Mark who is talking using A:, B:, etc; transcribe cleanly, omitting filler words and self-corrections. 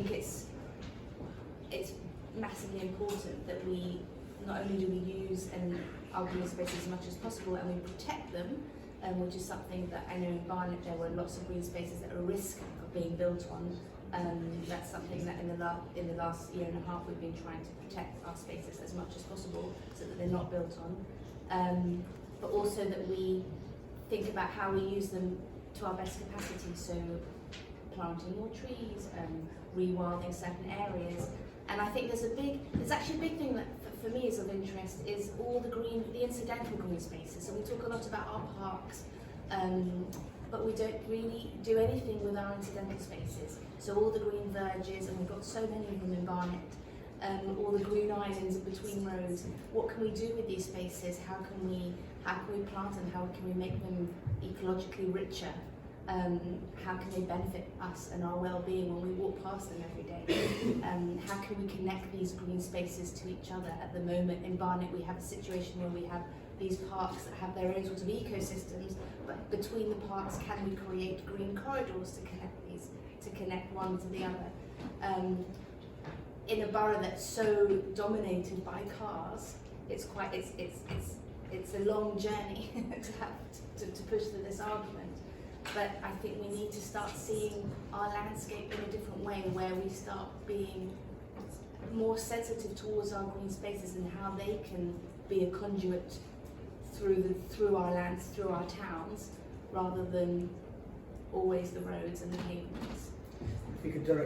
A: think it's massively important that we not only do we use our green spaces as much as possible, and we protect them, which is something that I know in Barnet there were lots of green spaces that are a risk of being built on. That's something that in the last year and a half we've been trying to protect our spaces as much as possible so that they're not built on, but also that we think about how we use them to our best capacity, so planting more trees, rewilding certain areas. And I think there's actually a big thing that for me is of interest is all the incidental green spaces. So we talk a lot about our parks, but we don't really do anything with our incidental spaces. So all the green verges, and we've got so many of them in Barnet, all the green islands in between roads. What can we do with these spaces? How can we plant them? How can we make them ecologically richer? How can they benefit us and our well-being when we walk past them every day? How can we connect these green spaces to each other? At the moment in Barnet we have a situation where we have these parks that have their own sort of ecosystems, but between the parks can we create green corridors to connect one to the other? In a borough that's so dominated by cars, it's a long journey to push through this argument. But I think we need to start seeing our landscape in a different way, where we start being more sensitive towards our green spaces and how they can be a conduit through our lands, through our towns, rather than always the roads and the pavements.
B: If you could direct